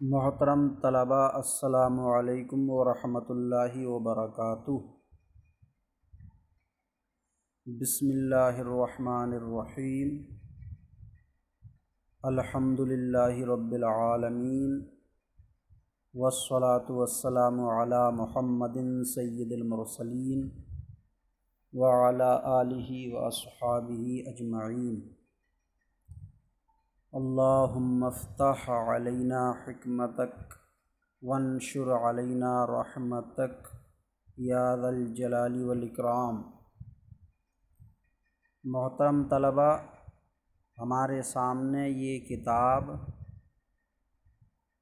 محترم طلباء، السلام علیکم ورحمۃ اللہ وبرکاتہ۔ بسم اللہ الرحمن الرحیم۔ الحمد للہ رب العالمین، والصلاة والسلام علی محمد سید المرسلین وعلی آلہ واصحابہ اجمعین۔ اللہم افتح علینا حکمتک وانشر علینا رحمتک یا ذا الجلال والاکرام۔ محترم طلباء، ہمارے سامنے یہ کتاب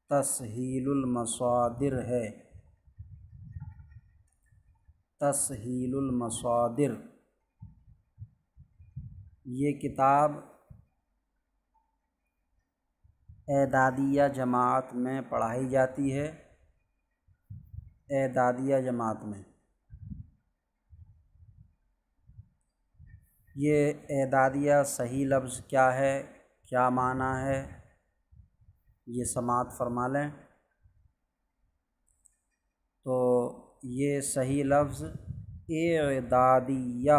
تسہیل المصادر ہے۔ تسہیل المصادر، یہ کتاب اعدادیہ جماعت میں پڑھائی جاتی ہے۔ اعدادیہ جماعت میں یہ اعدادیہ صحیح لفظ کیا ہے، کیا معنی ہے، یہ سماعت فرما لیں۔ تو یہ صحیح لفظ اعدادیہ،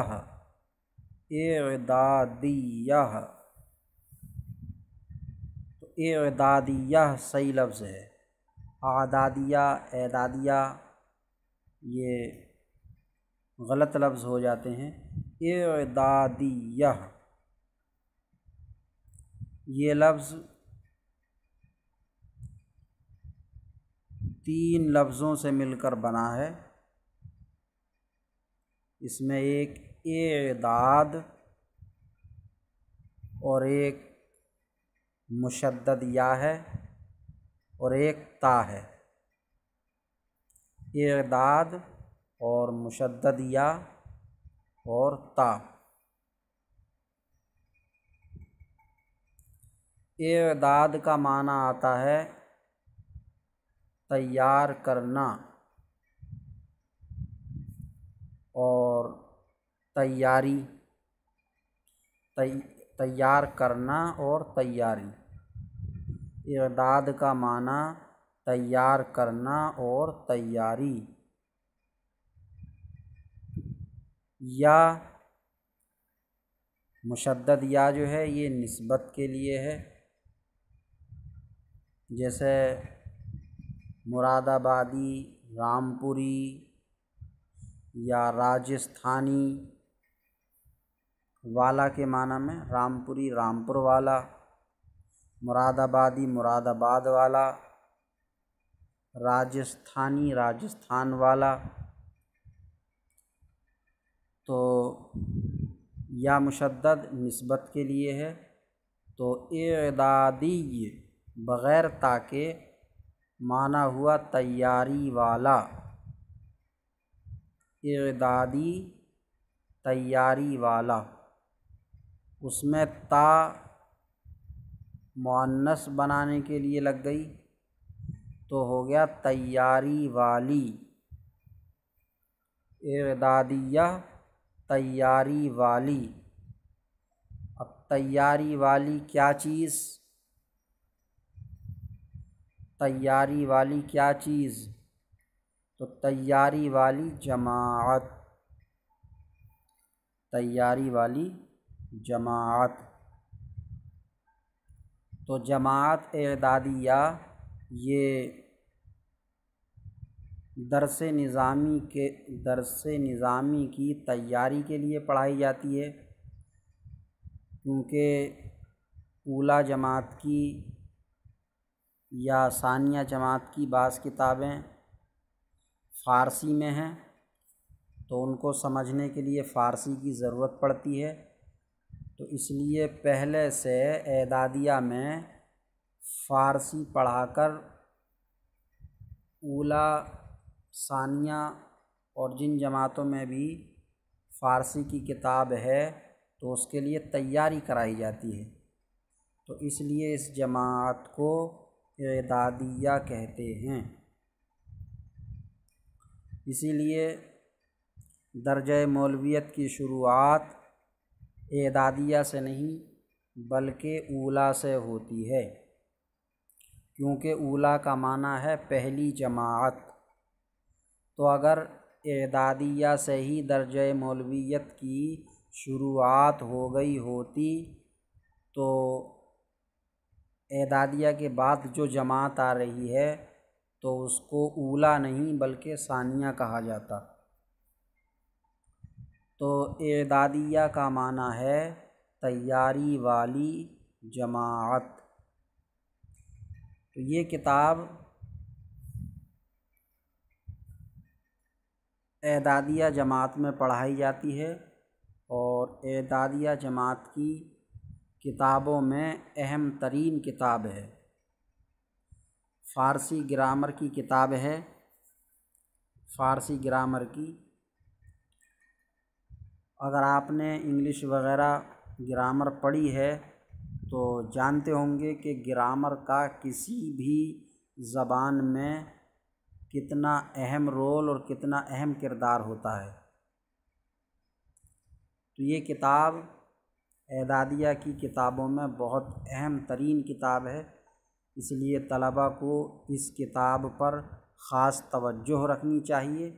اعدادیہ، تو اعدادیہ صحیح لفظ ہے۔ اعدادیہ، اعدادیہ یہ غلط لفظ ہو جاتے ہیں۔ اعدادیہ یہ لفظ تین لفظوں سے مل کر بنا ہے۔ اس میں ایک اعداد اور ایک مشدد یا ہے اور ایک تا ہے۔ اعداد اور مشدد یا اور تا۔ اعداد کا معنی آتا ہے تیار کرنا اور تیاری، تیار کرنا اور تیاری۔ اعداد کا معنی تیار کرنا اور تیاری۔ یا مشدد یا جو ہے یہ نسبت کے لیے ہے، جیسے مراد آبادی، رامپوری یا راجستھانی والا کے معنی میں رامپوری رامپور والا، مراد آبادی مراد آباد والا، راجستھانی راجستھان والا۔ تو یا مشدد نسبت کے لیے ہے، تو اعدادی بغیر تا کے معنی ہوا تیاری والا۔ اعدادی تیاری والا، اس میں تا مؤنث بنانے کے لیے لگ گئی تو ہو گیا تیاری والی۔ اعدادیہ تیاری والی۔ اب تیاری والی کیا چیز؟ تیاری والی کیا چیز؟ تو تیاری والی جماعت، تیاری والی جماعت۔ تو جماعت اعدادیہ یہ درس نظامی کی تیاری کے لیے پڑھائی جاتی ہے، کیونکہ اولیٰ جماعت کی یا ثانیہ جماعت کی بعض کتابیں فارسی میں ہیں، تو ان کو سمجھنے کے لیے فارسی کی ضرورت پڑتی ہے، تو اس لیے پہلے سے اعدادیہ میں فارسی پڑھا کر اولیٰ ثانیہ اور جن جماعتوں میں بھی فارسی کی کتاب ہے تو اس کے لیے تیاری کرائی جاتی ہے، تو اس لیے اس جماعت کو اعدادیہ کہتے ہیں۔ اسی لیے درجہ مولویت کی شروعات اعدادیہ سے نہیں بلکہ اولیٰ سے ہوتی ہے، کیونکہ اولا کا معنی ہے پہلی جماعت۔ تو اگر اعدادیہ سے ہی درجہ مولویت کی شروعات ہو گئی ہوتی تو اعدادیہ کے بعد جو جماعت آ رہی ہے تو اس کو اولا نہیں بلکہ ثانیہ کہا جاتا۔ تو اعدادیہ کا معنی ہے تیاری والی جماعت۔ تو یہ کتاب اعدادیہ جماعت میں پڑھائی جاتی ہے اور اعدادیہ جماعت کی کتابوں میں اہم ترین کتاب ہے۔ فارسی گرامر کی کتاب ہے، فارسی گرامر کی۔ اگر آپ نے انگلش وغیرہ گرامر پڑھی ہے تو جانتے ہوں گے کہ گرامر کا کسی بھی زبان میں کتنا اہم رول اور کتنا اہم کردار ہوتا ہے۔ تو یہ کتاب اعدادیہ کی کتابوں میں بہت اہم ترین کتاب ہے، اس لیے طلباء کو اس کتاب پر خاص توجہ رکھنی چاہیے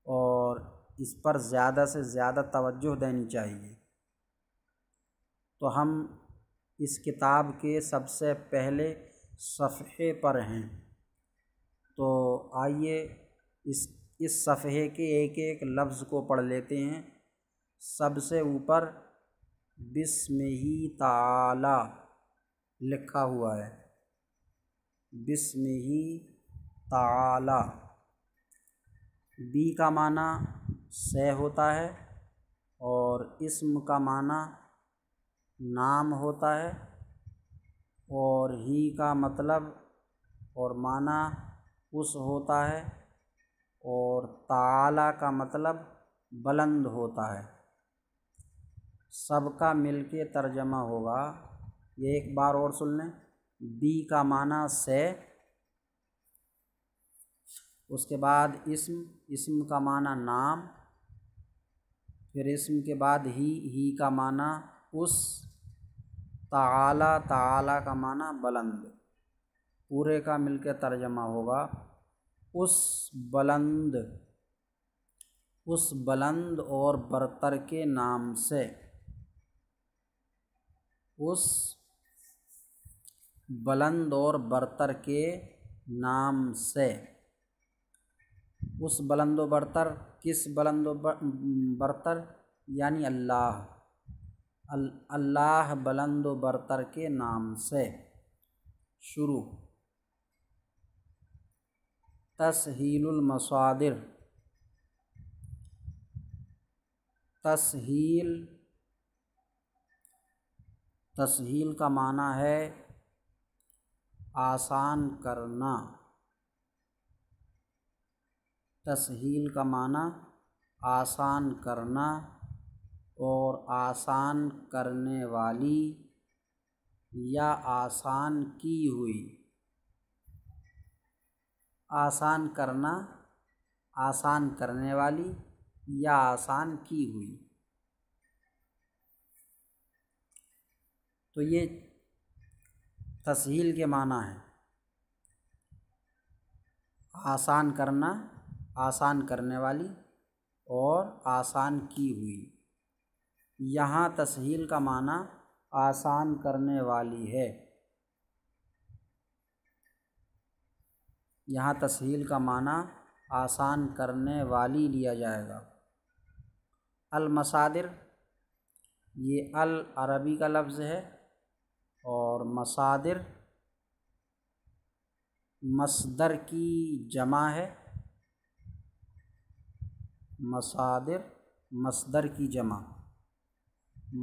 اور اس پر زیادہ سے زیادہ توجہ دینی چاہیے۔ تو ہم اس کتاب کے سب سے پہلے صفحے پر ہیں، تو آئیے اس صفحے کے ایک ایک لفظ کو پڑھ لیتے ہیں۔ سب سے اوپر بسمہ تعالی لکھا ہوا ہے، بسمہ تعالی۔ بی کا معنی سے ہوتا ہے اور اسم کا معنی نام ہوتا ہے، اور ہی کا مطلب اور معنی اس ہوتا ہے، اور تعالی کا مطلب بلند ہوتا ہے۔ سب کا مل کے ترجمہ ہوگا، یہ ایک بار اور سن لیں۔ بی کا معنی سے، اس کے بعد اسم کا معنی نام، پھر اسم کے بعد ہی کا معنی اس، تعالی کا معنی بلند۔ پورے کا مل کے ترجمہ ہوگا اس بلند اور برتر کے نام سے، اس بلند اور برتر کے نام سے۔ اس بلند و برتر، کس بلند و برتر؟ یعنی اللہ بلند و برتر کے نام سے۔ شروع۔ تسہیل المصادر۔ تسہیل کا معنی ہے آسان کرنا۔ تسہیل کا معنی آسان کرنا اور آسان کرنے والی یا آسان کی ہوئی۔ آسان کرنا، آسان کرنے والی یا آسان کی ہوئی۔ تو یہ تسہیل کے معنی ہیں، آسان کرنا، آسان کرنے والی اور آسان کی ہوئی۔ یہاں تسہیل کا معنی آسان کرنے والی ہے، یہاں تسہیل کا معنی آسان کرنے والی لیا جائے گا۔ المصادر، یہ عربی کا لفظ ہے اور مصادر مصدر کی جمع ہے۔ مصادر مصدر کی جمع۔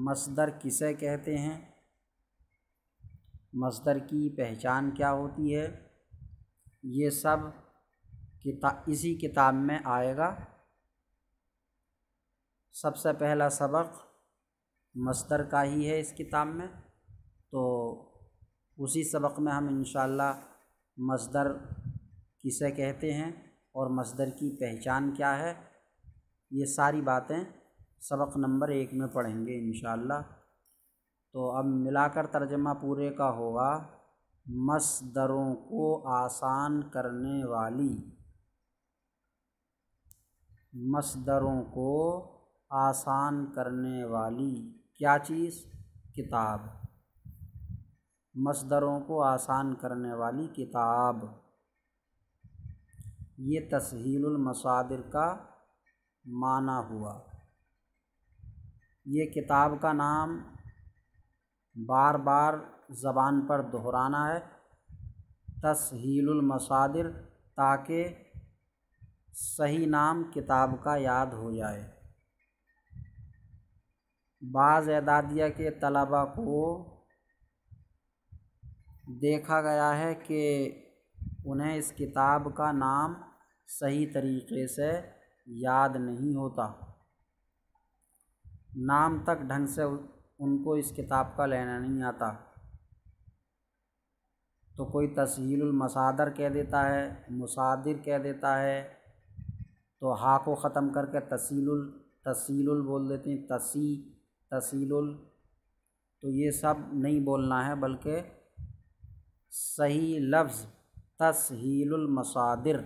مصدر کسے کہتے ہیں؟ مصدر کی پہچان کیا ہوتی ہے؟ یہ سب اسی کتاب میں آئے گا۔ سب سے پہلا سبق مصدر کا ہی ہے اس کتاب میں، تو اسی سبق میں ہم انشاءاللہ مصدر کسے کہتے ہیں اور مصدر کی پہچان کیا ہے، یہ ساری باتیں سبق نمبر 1 میں پڑھیں گے انشاءاللہ۔ تو اب ملا کر ترجمہ پورے کا ہوگا، مصدروں کو آسان کرنے والی، مصدروں کو آسان کرنے والی کیا چیز؟ کتاب، مصدروں کو آسان کرنے والی کتاب۔ یہ تسہیل المصادر کا معنی ہوا۔ یہ کتاب کا نام بار بار زبان پر دہرانا ہے، تسہیل المصادر، تاکہ صحیح نام کتاب کا یاد ہو جائے۔ بعض اعدادیہ کے طلباء کو دیکھا گیا ہے کہ انہیں اس کتاب کا نام صحیح طریقے سے یاد نہیں ہوتا، نام تک ڈھنگ سے ان کو اس کتاب کا لینا نہیں آتا، تو کوئی تسہیل المصادر کہہ دیتا ہے، مصادر کہہ دیتا ہے، تو ہا کو ختم کر کے تسہیل بول دیتے ہیں، تسہیل، تو یہ سب نہیں بولنا ہے، بلکہ صحیح لفظ تسہیل المصادر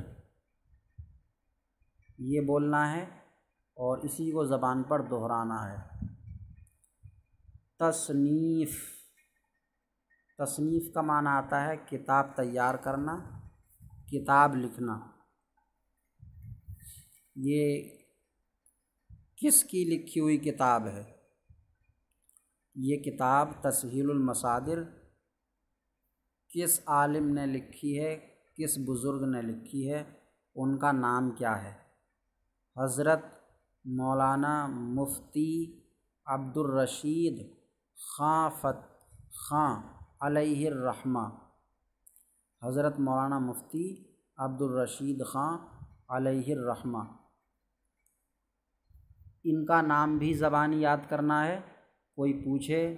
یہ بولنا ہے اور اسی کو زبان پر دہرانا ہے۔ تصنیف، تصنیف کا معنی آتا ہے کتاب تیار کرنا، کتاب لکھنا۔ یہ کس کی لکھی ہوئی کتاب ہے؟ یہ کتاب تسہیل المصادر کس عالم نے لکھی ہے، کس بزرگ نے لکھی ہے، ان کا نام کیا ہے؟ حضرت مولانا مفتی عبدالرشید خاں علیہ الرحمہ، حضرت مولانا مفتی عبدالرشید خاں علیہ الرحمہ۔ ان کا نام بھی زبانی یاد کرنا ہے۔ کوئی پوچھے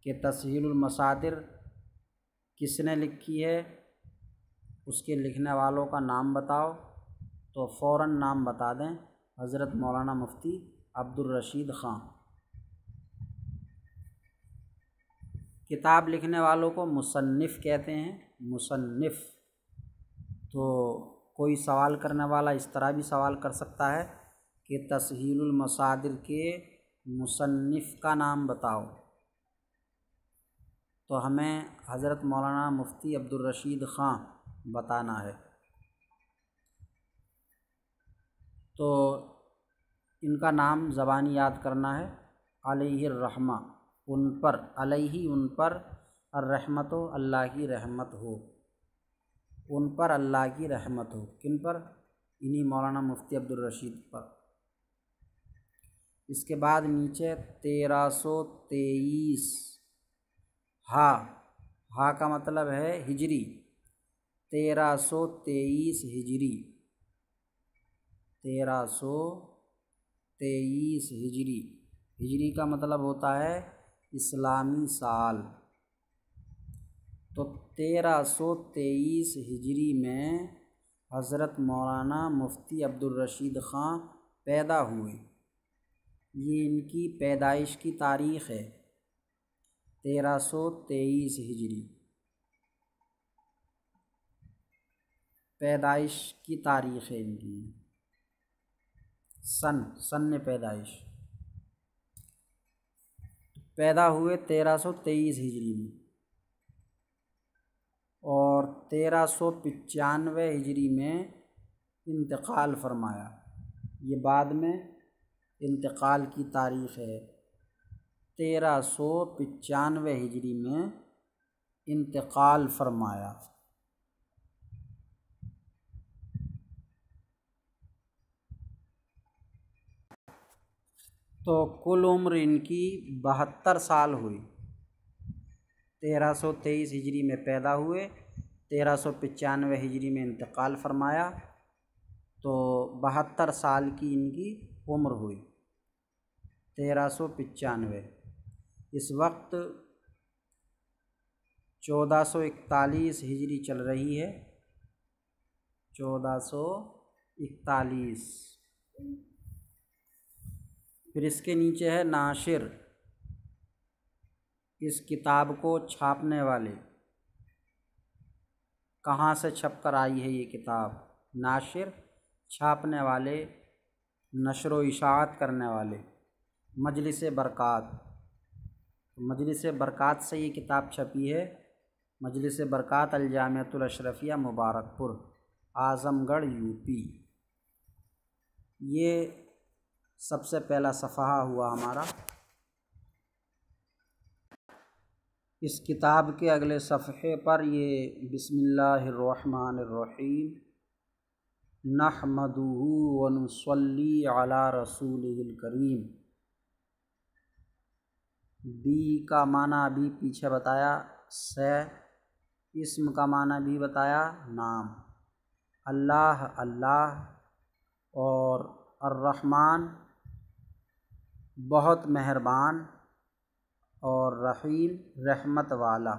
کہ تسہیل المصادر کس نے لکھی ہے، اس کے لکھنے والوں کا نام بتاؤ، تو فوراً نام بتا دیں، حضرت مولانا مفتی عبدالرشید خاں۔ کتاب لکھنے والوں کو مصنف کہتے ہیں، مصنف۔ تو کوئی سوال کرنے والا اس طرح بھی سوال کر سکتا ہے کہ تسہیل المصادر کے مصنف کا نام بتاؤ، تو ہمیں حضرت مولانا مفتی عبدالرشید خاں بتانا ہے۔ تو ان کا نام زبانی یاد کرنا ہے، علیہ الرحمہ، ان پر، علیہ ان پر، الرحمت و اللہ کی رحمت ہو، ان پر اللہ کی رحمت ہو۔ کن پر؟ انہی مولانا مفتی عبدالرشید پر۔ اس کے بعد نیچے 1323 ہا کا مطلب ہے ہجری، 1323 ہجری، 1323 ہجری، ہجری کا مطلب ہوتا ہے اسلامی سال۔ تو 1323 ہجری میں حضرت مولانا مفتی عبدالرشید خاں پیدا ہوئے۔ یہ ان کی پیدائش کی تاریخ ہے، 1323 ہجری، پیدائش کی تاریخ ہے ان کی، سن پیدائش۔ پیدا ہوئے 1323 ہجری میں، اور 1395 ہجری میں انتقال فرمایا۔ یہ بعد میں انتقال کی تاریخ ہے، 1395 ہجری میں انتقال فرمایا۔ تو کل عمر ان کی 72 سال ہوئی۔ 1323 ہجری میں پیدا ہوئے، 1395 ہجری میں انتقال فرمایا، تو 72 سال کی ان کی عمر ہوئی، 1395۔ اس وقت 1441 ہجری چل رہی ہے، 1441۔ پھر اس کے نیچے ہے ناشر، اس کتاب کو چھاپنے والے، کہاں سے چھپ کر آئی ہے یہ کتاب؟ ناشر چھاپنے والے، نشر و اشاعت کرنے والے، مجلس برکات، مجلس برکات سے یہ کتاب چھپی ہے۔ مجلس برکات الجامعۃ الاشرفیہ مبارک پور، اعظم گڑھ UP۔ یہ سب سے پہلا صفحہ ہوا ہمارا۔ اس کتاب کے اگلے صفحے پر یہ بسم اللہ الرحمن الرحیم نحمدہ ونصلی علی رسولہ الکریم، بی کا معنی بھی پیچھے بتایا، سے اسم کا معنی بھی بتایا، نام، اللہ اللہ، اور الرحمن بہت مہربان، اور رحیم رحمت والا۔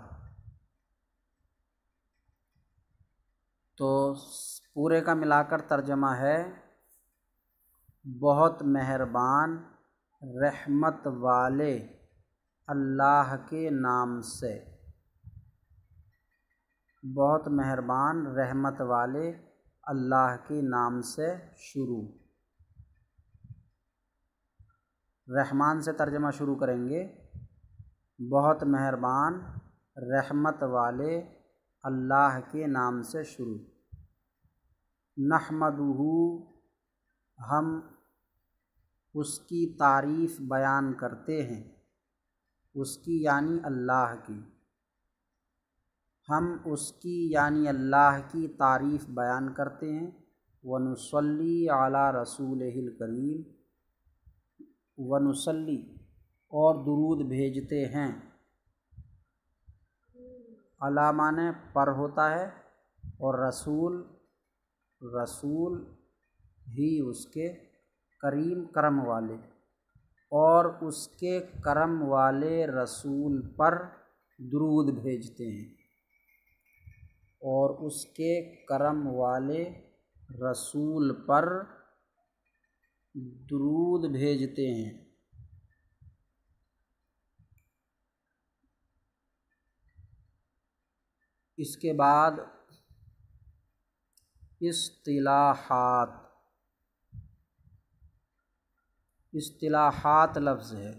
تو پورے کا ملا کر ترجمہ ہے بہت مہربان رحمت والے اللہ کے نام سے، بہت مہربان رحمت والے اللہ کے نام سے شروع۔ رحمان سے ترجمہ شروع کریں گے، بہت مہربان رحمت والے اللہ کے نام سے شروع۔ نحمدہ، ہم اس کی تعریف بیان کرتے ہیں، اس کی یعنی اللہ کی، ہم اس کی یعنی اللہ کی تعریف بیان کرتے ہیں۔ ونصلی علی رسولہ الکریم، ونصلی اور درود بھیجتے ہیں، علی معنی پر ہوتا ہے، اور رسول رسول ہی اس کے، کریم کرم والے، اور اس کے کرم والے رسول پر درود بھیجتے ہیں، اور اس کے کرم والے رسول پر درود بھیجتے ہیں۔ اس کے بعد اصطلاحات، اصطلاحات لفظ ہے،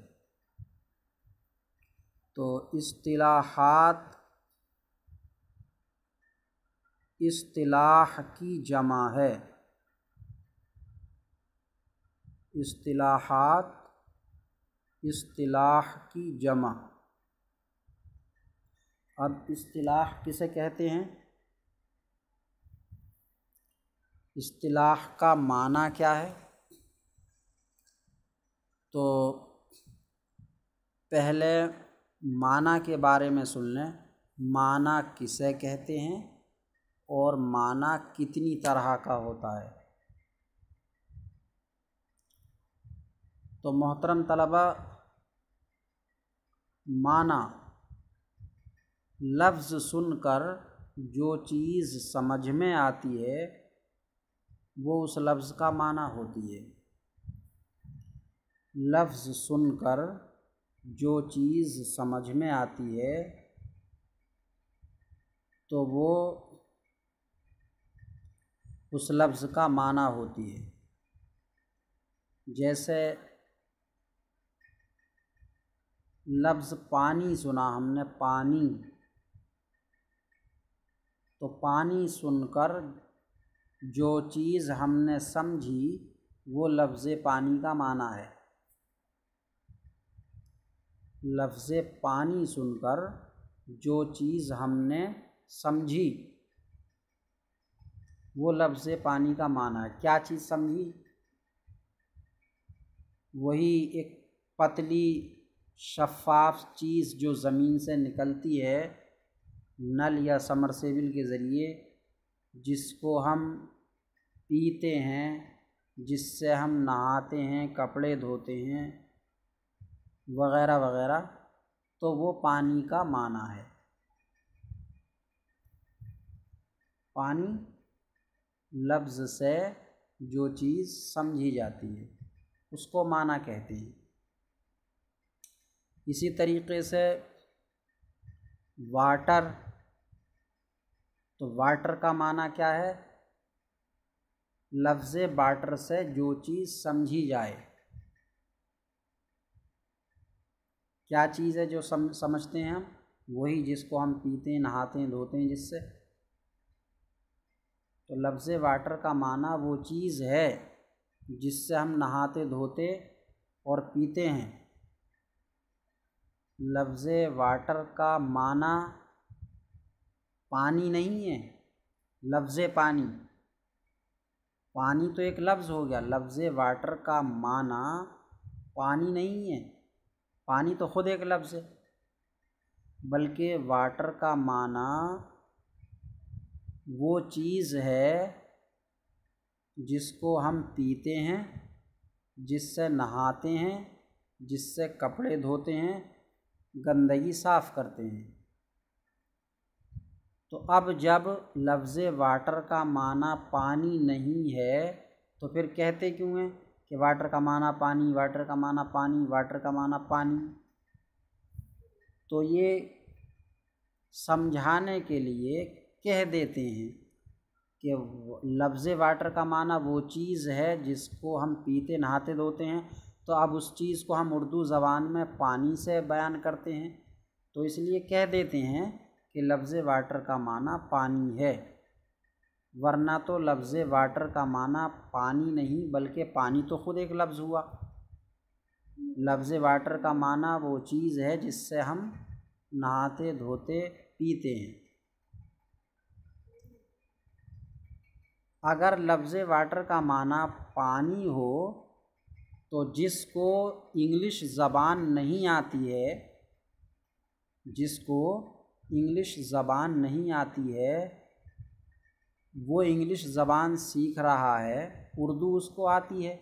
تو اصطلاحات اصطلاح کی جمع ہے، اصطلاحات اصطلاح کی جمع۔ اب اصطلاح کسے کہتے ہیں؟ اصطلاح کا معنی کیا ہے؟ تو پہلے معنی کے بارے میں سن لیں، معنی کسے کہتے ہیں اور معنی کتنی طرح کا ہوتا ہے۔ تو محترم طلبہ، معنی لفظ سن کر جو چیز سمجھ میں آتی ہے وہ اس لفظ کا معنی ہوتی ہے۔ لفظ سن کر جو چیز سمجھ میں آتی ہے تو وہ اس لفظ کا معنی ہوتی ہے۔ جیسے لفظ پانی سنا ہم نے، پانی، تو پانی سن کر جو چیز ہم نے سمجھی وہ لفظ پانی کا معنی ہے۔ لفظ پانی سن کر جو چیز ہم نے سمجھی وہ لفظ پانی کا معنی ہے۔ کیا چیز سمجھی؟ وہی ایک پتلی شفاف چیز جو زمین سے نکلتی ہے نل یا سمرسیبل کے ذریعے، جس کو ہم پیتے ہیں، جس سے ہم نہاتے ہیں، کپڑے دھوتے ہیں وغیرہ وغیرہ، تو وہ پانی کا معنی ہے۔ پانی لفظ سے جو چیز سمجھی جاتی ہے اس کو معنی کہتے ہیں۔ اسی طریقے سے واٹر تو واٹر کا معنی کیا ہے؟ لفظ واٹر سے جو چیز سمجھی جائے۔ کیا چیز ہے جو سمجھتے ہیں ہم؟ وہی جس کو ہم پیتے ہیں، نہاتے ہیں، دھوتے ہیں جس سے۔ تو لفظ واٹر کا معنی وہ چیز ہے جس سے ہم نہاتے، دھوتے اور پیتے ہیں۔ لفظ واٹر کا معنی پانی نہیں ہے، لفظ پانی۔ پانی تو ایک لفظ ہو گیا، لفظ واٹر کا معنی پانی نہیں ہے، پانی تو خود ایک لفظ ہے، بلکہ واٹر کا معنی وہ چیز ہے جس کو ہم پیتے ہیں، جس سے نہاتے ہیں، جس سے کپڑے دھوتے ہیں، گندگی صاف کرتے ہیں۔ تو اب جب لفظ واٹر کا معنی پانی نہیں ہے تو پھر کہتے کیوں ہیں کہ واٹر کا معنی پانی، واٹر کا معنی پانی، واٹر کا معنی پانی؟ تو یہ سمجھانے کے لیے کہہ دیتے ہیں کہ لفظ واٹر کا معنی وہ چیز ہے جس کو ہم پیتے، نہاتے، دھوتے ہیں۔ تو اب اس چیز کو ہم اردو زبان میں پانی سے بیان کرتے ہیں، تو اس لیے کہہ دیتے ہیں کہ لفظ واٹر کا معنی پانی ہے، ورنہ تو لفظ واٹر کا معنی پانی نہیں بلکہ پانی تو خود ایک لفظ ہوا۔ لفظ واٹر کا معنی وہ چیز ہے جس سے ہم نہاتے، دھوتے، پیتے ہیں۔ اگر لفظ واٹر کا معنی پانی ہو تو جس کو انگلش زبان نہیں آتی ہے، جس کو انگلش زبان نہیں آتی ہے، وہ انگلش زبان سیکھ رہا ہے، اردو اس کو آتی ہے،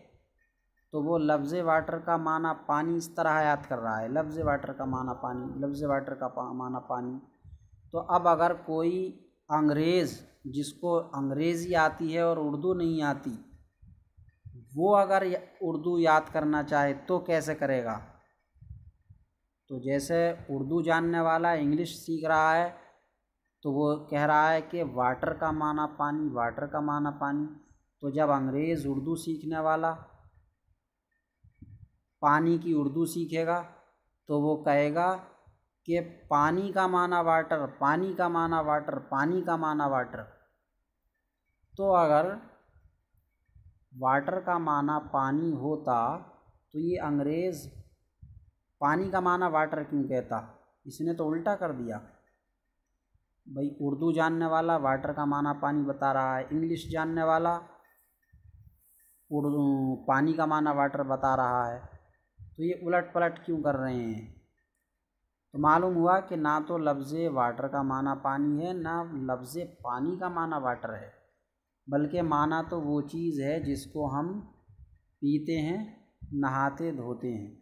تو وہ لفظ واٹر کا معنی پانی اس طرح یاد کر رہا ہے، لفظ واٹر کا معنی پانی، لفظ واٹر کا معنی پانی۔ تو اب اگر کوئی انگریز جس کو انگریزی آتی ہے اور اردو نہیں آتی، وہ اگر اردو یاد کرنا چاہے تو کیسے کرے گا؟ تو جیسے اردو جاننے والا انگلش سیکھ رہا ہے تو وہ کہہ رہا ہے کہ واٹر کا معنی پانی، واٹر کا معنی پانی، تو جب انگریز اردو سیکھنے والا پانی کی اردو سیکھے گا تو وہ کہے گا کہ پانی کا معنی واٹر، پانی کا معنی واٹر، پانی کا معنی واٹر۔ تو اگر واٹر کا معنی پانی ہوتا تو یہ انگریز پانی کا معنی واٹر کیوں کہتا؟ اس نے تو الٹا کر دیا۔ بھئی اردو جاننے والا واٹر کا معنی پانی بتا رہا ہے، انگلش جاننے والا اردو پانی کا معنی واٹر بتا رہا ہے، تو یہ الٹ پلٹ کیوں کر رہے ہیں؟ تو معلوم ہوا کہ نہ تو لفظ واٹر کا معنی پانی ہے، نہ لفظ پانی کا معنی واٹر ہے، بلکہ معنی تو وہ چیز ہے جس کو ہم پیتے ہیں، نہاتے، دھوتے ہیں۔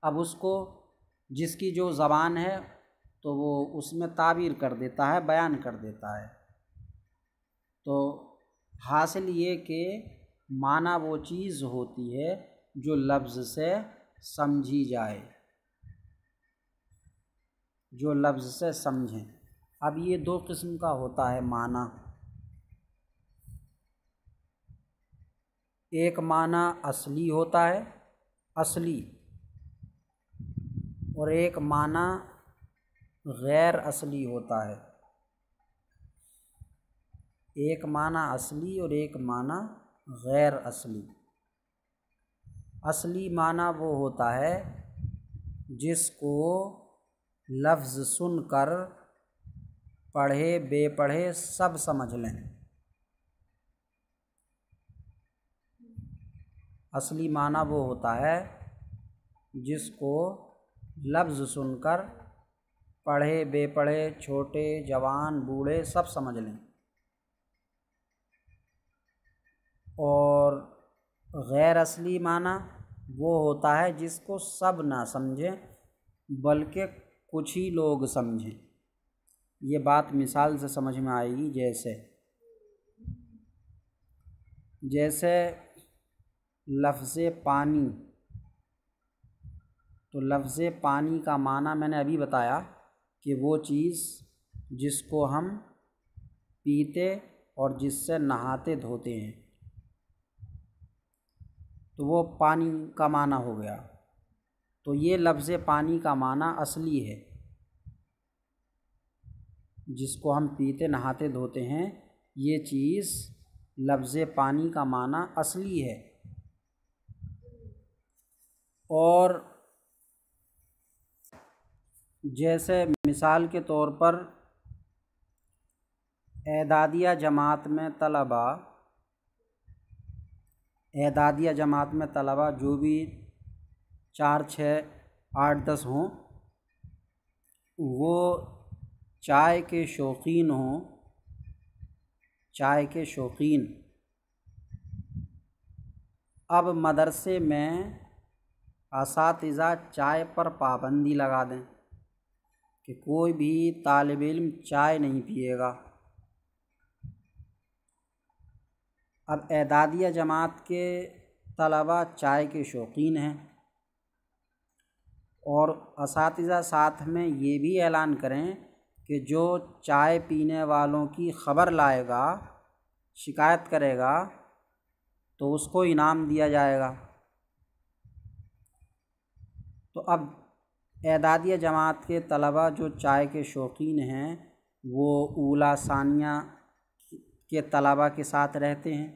اب اس کو جس کی جو زبان ہے تو وہ اس میں تعبیر کر دیتا ہے، بیان کر دیتا ہے۔ تو حاصل یہ کہ معنی وہ چیز ہوتی ہے جو لفظ سے سمجھی جائے، جو لفظ سے سمجھیں۔ اب یہ دو قسم کا ہوتا ہے معنی، ایک معنی اصلی ہوتا ہے، اصلی، اور ایک معنی غیر اصلی ہوتا ہے۔ ایک معنی اصلی اور ایک معنی غیر اصلی۔ اصلی معنی وہ ہوتا ہے جس کو لفظ سن کر پڑھے بے پڑھے سب سمجھ لیں۔ اصلی معنی وہ ہوتا ہے جس کو لفظ سن کر پڑھے بے پڑھے، چھوٹے جوان بوڑھے سب سمجھ لیں۔ اور غیر اصلی معنی وہ ہوتا ہے جس کو سب نہ سمجھیں بلکہ کچھ ہی لوگ سمجھیں۔ یہ بات مثال سے سمجھ میں آئے گی، جیسے لفظ پانی۔ تو لفظ پانی کا معنی میں نے ابھی بتایا کہ وہ چیز جس کو ہم پیتے اور جس سے نہاتے دھوتے ہیں، تو وہ پانی کا معنی ہو گیا۔ تو یہ لفظ پانی کا معنی اصلی ہے، جس کو ہم پیتے نہاتے دھوتے ہیں، یہ چیز لفظ پانی کا معنی اصلی ہے۔ اور جیسے مثال کے طور پر اعدادیہ جماعت میں طلبہ جو بھی 4 6 8 10 ہوں، وہ چائے کے شوقین ہوں، چائے کے شوقین، اب مدرسے میں اساتذہ چائے پر پابندی لگا دیں کہ کوئی بھی طالب علم چائے نہیں پیے گا۔ اب اعدادیہ جماعت کے طلبہ چائے کے شوقین ہیں، اور اساتذہ ساتھ میں یہ بھی اعلان کریں کہ جو چائے پینے والوں کی خبر لائے گا، شکایت کرے گا، تو اس کو انعام دیا جائے گا۔ تو اب اعدادیہ جماعت کے طلبہ جو چائے کے شوقین ہیں، وہ اولیٰ ثانیہ کے طلبہ کے ساتھ رہتے ہیں۔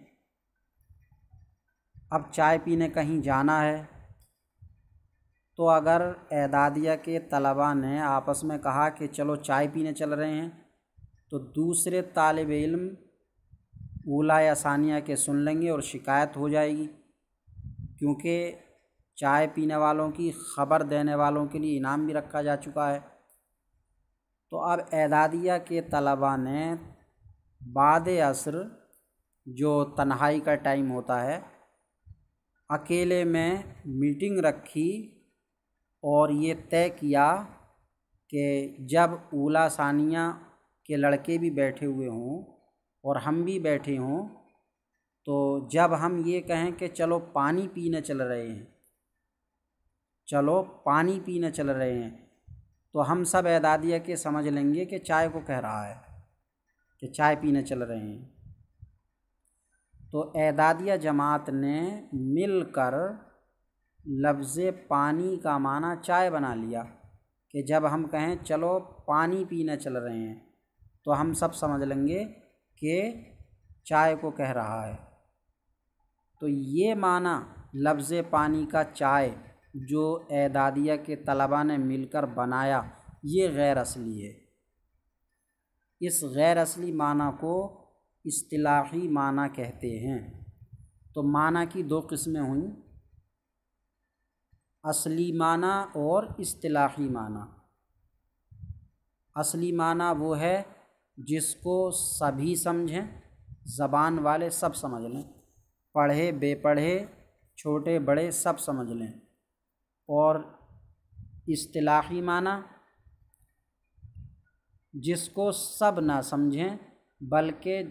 اب چائے پینے کہیں جانا ہے، تو اگر اعدادیہ کے طلبہ نے آپس میں کہا کہ چلو چائے پینے چل رہے ہیں، تو دوسرے طالب علم اولیٰ یا ثانیہ کے سن لیں گے اور شکایت ہو جائے گی، کیونکہ چائے پینے والوں کی خبر دینے والوں کے لیے انعام بھی رکھا جا چکا ہے۔ تو اب اعدادیہ کے طلبہ نے بعد عصر جو تنہائی کا ٹائم ہوتا ہے، اکیلے میں میٹنگ رکھی اور یہ طے کیا کہ جب اولیٰ ثانیہ کے لڑکے بھی بیٹھے ہوئے ہوں اور ہم بھی بیٹھے ہوں، تو جب ہم یہ کہیں کہ چلو پانی پینے چل رہے ہیں، چلو پانی پینے چل رہے ہیں، تو ہم سب اعدادیہ کے سمجھ لیں گے کہ چائے کو کہہ رہا ہے، کہ چائے پینے چل رہے ہیں۔ تو اعدادیہ جماعت نے مل کر لفظ پانی کا معنی چائے بنا لیا، کہ جب ہم کہیں چلو پانی پینے چل رہے ہیں، تو ہم سب سمجھ لیں گے کہ چائے کو کہہ رہا ہے۔ تو یہ معنی لفظ پانی کا چائے جو اعدادیہ کے طلبہ نے مل کر بنایا، یہ غیر اصلی ہے۔ اس غیر اصلی معنی کو اصطلاحی معنی کہتے ہیں۔ تو معنی کی 2 قسمیں ہوئیں، اصلی معنی اور اصطلاحی معنی۔ اصلی معنی وہ ہے جس کو سبھی سمجھیں، زبان والے سب سمجھ لیں، پڑھے بے پڑھے چھوٹے بڑے سب سمجھ لیں۔ اور اصطلاحی معنی جس کو سب نہ سمجھیں بلکہ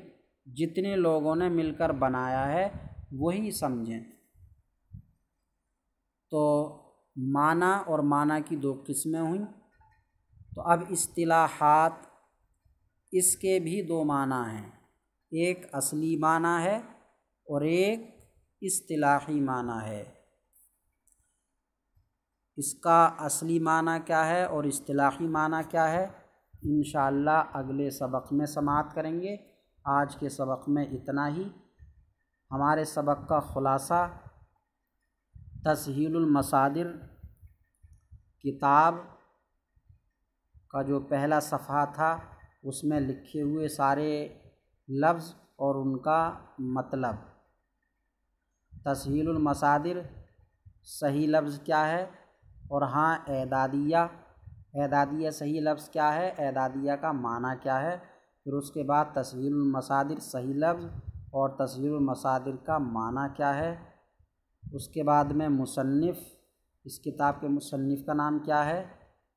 جتنے لوگوں نے مل کر بنایا ہے وہی سمجھیں۔ تو معنی اور معنی کی 2 قسمیں ہوئیں۔ تو اب اصطلاحات، اس کے بھی 2 معنی ہیں، ایک اصلی معنی ہے اور ایک اصطلاحی معنی ہے۔ اس کا اصلی معنی کیا ہے اور اصطلاحی معنی کیا ہے، انشاءاللہ اگلے سبق میں سماعت کریں گے۔ آج کے سبق میں اتنا ہی۔ ہمارے سبق کا خلاصہ تسہیل المصادر کتاب کا جو پہلا صفحہ تھا، اس میں لکھے ہوئے سارے لفظ اور ان کا مطلب۔ تسہیل المصادر صحیح لفظ کیا ہے، اور ہاں اعدادیہ صحیح لفظ کیا ہے، اعدادیہ کا معنی کیا ہے، پھر اس کے بعد تسہیل المصادر صحیح لفظ اور تسہیل المصادر کا معنی کیا ہے۔ اس کے بعد میں مصنف، اس کتاب کے مصنف کا نام کیا ہے،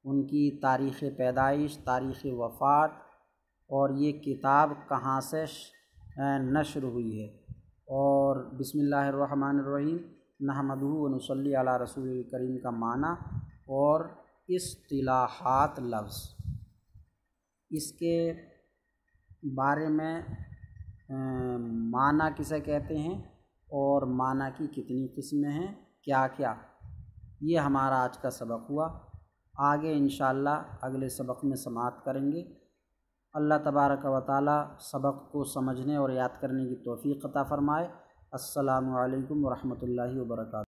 ان کی تاریخ پیدائش، تاریخ وفات، اور یہ کتاب کہاں سے نشر ہوئی ہے۔ اور بسم اللہ الرحمن الرحیم، نحمدہ و نصلی علی رسول الکریم کا معنی اور اصطلاحات لفظ، اس کے بارے میں معنی کسے کہتے ہیں اور معنی کی کتنی قسمیں ہیں، کیا کیا، یہ ہمارا آج کا سبق ہوا۔ آگے انشاءاللہ اگلے سبق میں سماعت کریں گے۔ اللہ تبارک و تعالی سبق کو سمجھنے اور یاد کرنے کی توفیق عطا فرمائے۔ السلام علیکم ورحمۃ اللہ وبرکاتہ۔